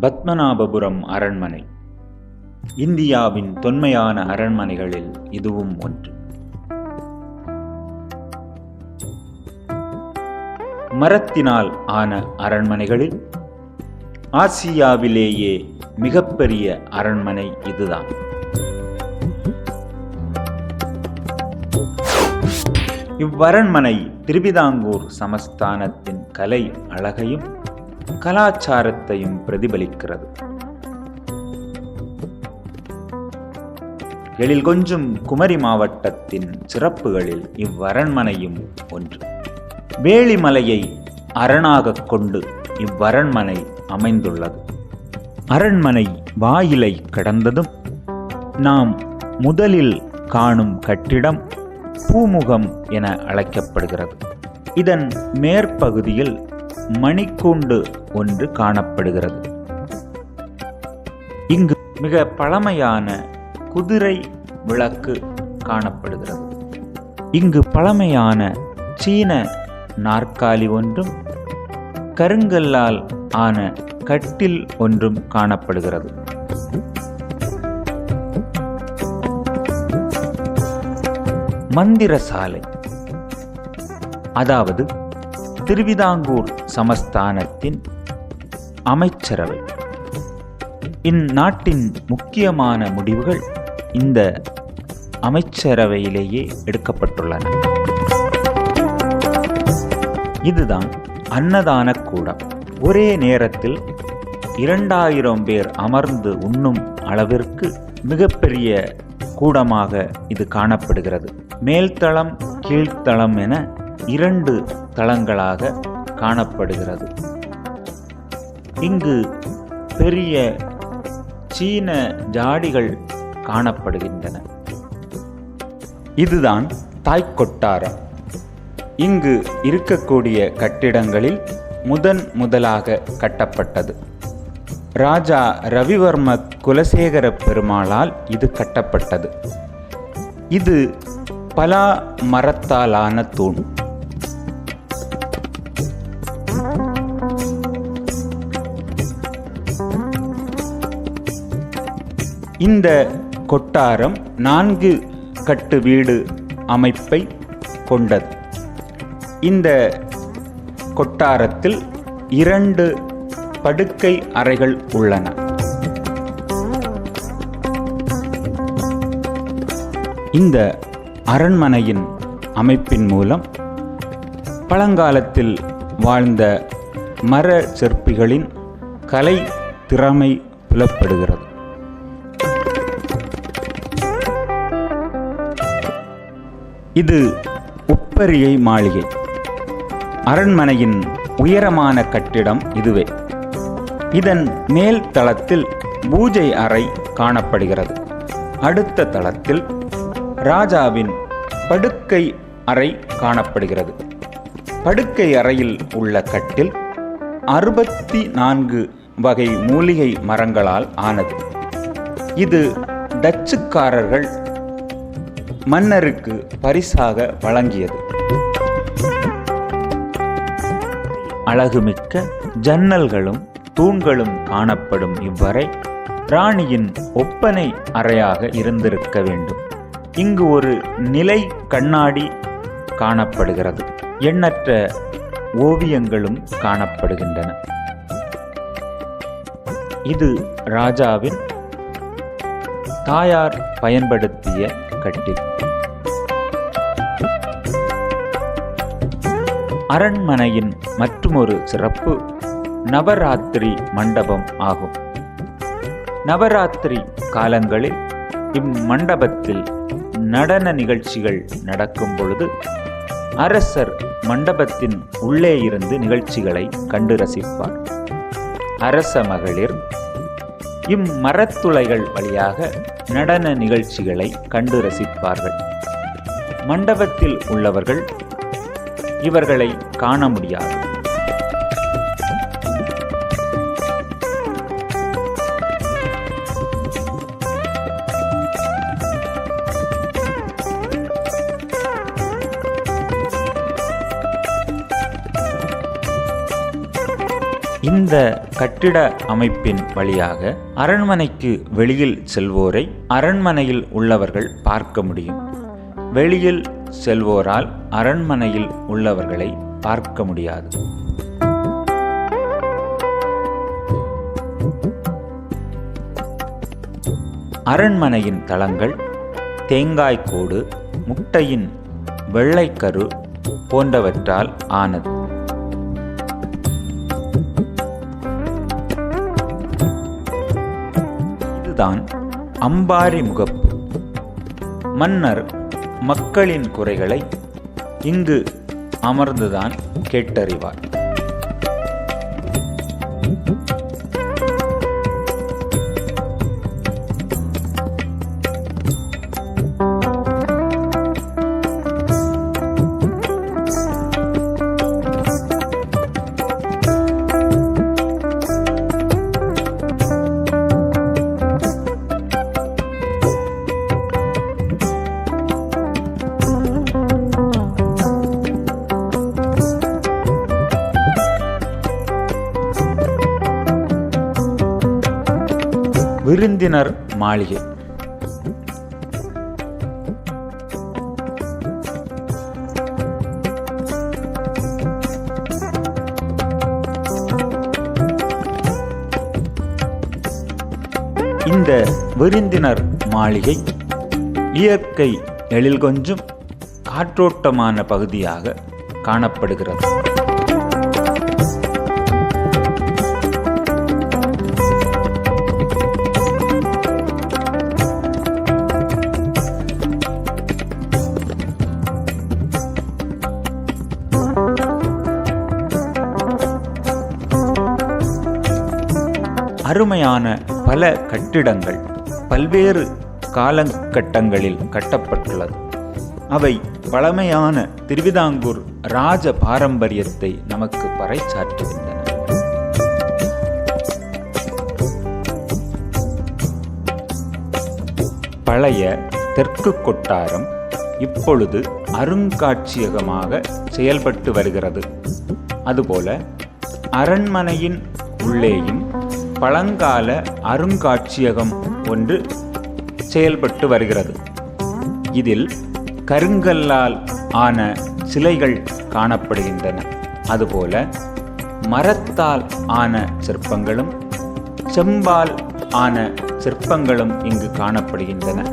பத்மநாபபுரம் அரண்மனை இந்தியாவின் தொன்மையான அரண்மனைகளில் இதுவும் ஒன்று. மரத்தினால் ஆன அரண்மனைகளில் ஆசியாவிலேயே மிகப்பெரிய அரண்மனை இதுதான். இவ்வரண்மனை திருவிதாங்கூர் சமஸ்தானத்தின் கலை அழகையும் கலாச்சாரத்தையும் பிரதிபலிக்கிறது. எழில் கொஞ்சும் குமரி மாவட்டத்தின் சிறப்புகளில் இவ்வரண்மனையும் ஒன்று. வேளிமலையை அரணாகக் கொண்டு இவ்வரண்மனை அமைந்துள்ளது. அரண்மனை வாயிலை கடந்ததும் நாம் முதலில் காணும் கட்டிடம் பூமுகம் என அழைக்கப்படுகிறது. இதன் மேற்பகுதியில் மணிக்கூண்டு ஒன்று காணப்படுகிறது. இங்கு மிக பழமையான குதிரை விளக்கு காணப்படுகிறது. இங்கு பழமையான சீன நாற்காலி ஒன்றும் கருங்கல்லால் ஆன கட்டில் ஒன்றும் காணப்படுகிறது. மந்திரசாலை, அதாவது திருவிதாங்கூர் சமஸ்தானத்தின் அமைச்சரவை. இந்நாட்டின் முக்கியமான முடிவுகள் இந்த அமைச்சரவையிலேயே எடுக்கப்பட்டுள்ளன. இதுதான் அன்னதான கூடம். ஒரே நேரத்தில் 2000 பேர் அமர்ந்து உண்ணும் அளவிற்கு மிகப்பெரிய கூடமாக இது காணப்படுகிறது. மேல்தளம் கீழ்த்தளம் என 2 தளங்களாக காணப்படுகிறது. இங்கு பெரிய சீன ஜாடிகள் காணப்படுகின்றன. இதுதான் தாய்க்கொட்டாரம். இங்கு இருக்கக்கூடிய கட்டிடங்களில் முதலாக கட்டப்பட்டது. ராஜா ரவிவர்ம குலசேகர பெருமாளால் இது கட்டப்பட்டது. இது பலா மரத்தாலான தூண். இந்த கொட்டாரம் 4 கட்டு வீடு அமைப்பை கொண்டது. இந்த கொட்டாரத்தில் 2 படுக்கை அறைகள் உள்ளன. இந்த அரண்மனையின் அமைப்பின் மூலம் பழங்காலத்தில் வாழ்ந்த மர சிற்பிகளின் கலை திறமை புலப்படுகிறது. இது உப்பரிகை மாளிகை. அரண்மனையின் உயரமான கட்டிடம் இதுவே. இதன் மேல் தளத்தில் பூஜை அறை காணப்படுகிறது. அடுத்த தளத்தில் ராஜாவின் படுக்கை அறை காணப்படுகிறது. படுக்கை அறையில் உள்ள கட்டில் 64 வகை மூலிகை மரங்களால் ஆனது. இது டச்சுக்காரர்கள் மன்னருக்கு பரிசாக வழங்கியது. அழகுமிக்க ஜன்னல்களும் தூண்களும் காணப்படும் இவ்வறை ராணியின் ஒப்பனை அறையாக இருந்திருக்க வேண்டும். இங்கு ஒரு நிலை கண்ணாடி காணப்படுகிறது. எண்ணற்ற ஓவியங்களும் காணப்படுகின்றன. இது ராஜாவின் தாயார் பயன்படுத்திய கட்டில். அரண்மனையின் மற்றுமொரு சிறப்பு நவராத்திரி மண்டபம் ஆகும். நவராத்திரி காலங்களில் இம்மண்டபத்தில் நடன நிகழ்ச்சிகள் நடக்கும் பொழுது அரசர் மண்டபத்தின் உள்ளே இருந்து நிகழ்ச்சிகளை கண்டு ரசிப்பார். அரச மகளிர் இம்மரத்துளைகள் வழியாக நடன நிகழ்ச்சிகளை கண்டு ரசிப்பார்கள். மண்டபத்தில் உள்ளவர்கள் இவர்களை காண முடியாது. இந்த கட்டிட அமைப்பின் வழியாக அரண்மனைக்கு வெளியில் செல்வோரை அரண்மனையில் உள்ளவர்கள் பார்க்க முடியும். வெளியில் செல்வோரால் அரண்மனையில் உள்ளவர்களை பார்க்க முடியாது. அரண்மனையின் தளங்கள் தேங்காய்க்கூடு, முட்டையின் வெள்ளைக்கரு போன்றவற்றால் ஆனது. இதுதான் அம்பாரி முகப்பு. மன்னர் மக்களின் குறைகளை இங்கு அமர்ந்துதான் கேட்டறிவார். விருந்தினர் மாளிகை. இந்த விருந்தினர் மாளிகை இயற்கை எழில் கொஞ்சும் காற்றோட்டமான பகுதியாக காணப்படுகிறது. அருமையான பல கட்டிடங்கள் பல்வேறு காலகட்டங்களில் கட்டப்பட்டுள்ளது. அவை பழமையான திருவிதாங்கூர் ராஜ பாரம்பரியத்தை நமக்கு பறைசாற்றுகின்றன. பழைய தெற்கு கொட்டாரம் இப்பொழுது அருங்காட்சியகமாக செயல்பட்டு வருகிறது. அதுபோல அரண்மனையின் உள்ளேயும் பழங்கால அருங்காட்சியகம் ஒன்று செயல்பட்டு வருகிறது. இதில் கருங்கல்லால் ஆன சிலைகள் காணப்படுகின்றன. அதுபோல மரத்தால் ஆன சிற்பங்களும் செம்பால் ஆன சிற்பங்களும் இங்கு காணப்படுகின்றன.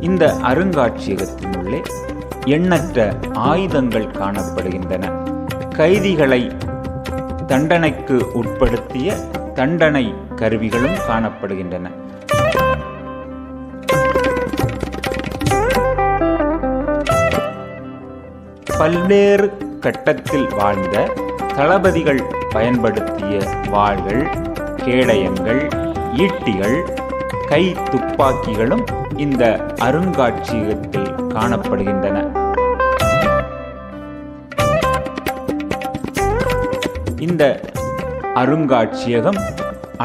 இந்த அருங்காட்சியகத்தின் உள்ளே எண்ணற்ற ஆயுதங்கள் காணப்படுகின்றன. கைதிகளை தண்டனைக்கு உட்படுத்திய தண்டனை கருவிகளும் காணப்படுகின்றன. பல்வேறு கட்டத்தில் வாழ்ந்த தளபதிகள் பயன்படுத்திய வாள்கள், கேடயங்கள், ஈட்டிகள், கை துப்பாக்கிகளும் இந்த அருங்காட்சியகத்தில் காணப்படுகின்றன. இந்த அருங்காட்சியகம்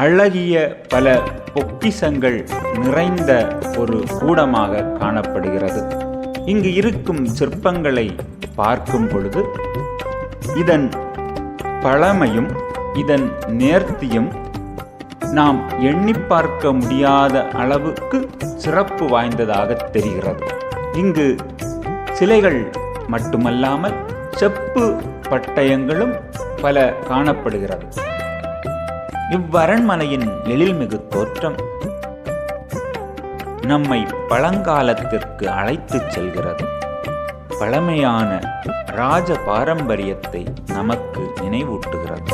அழகிய பல பொக்கிஷங்கள் நிறைந்த ஒரு கூடமாக காணப்படுகிறது. இங்கு இருக்கும் சிற்பங்களை பார்க்கும் பொழுது இதன் பழமையும் இதன் நேர்த்தியும் நாம் எண்ணி பார்க்க முடியாத அளவுக்கு சிறப்பு வாய்ந்ததாக தெரிகிறது. இங்கு சிலைகள் மட்டுமல்லாமல் செப்பு பட்டயங்களும் பல காணப்படுகிறது. இவ்வரண்மனையின் எழில்மிகு தோற்றம் நம்மை பழங்காலத்திற்கு அழைத்துச் செல்கிறது. பழமையான ராஜ பாரம்பரியத்தை நமக்கு நினைவூட்டுகிறது.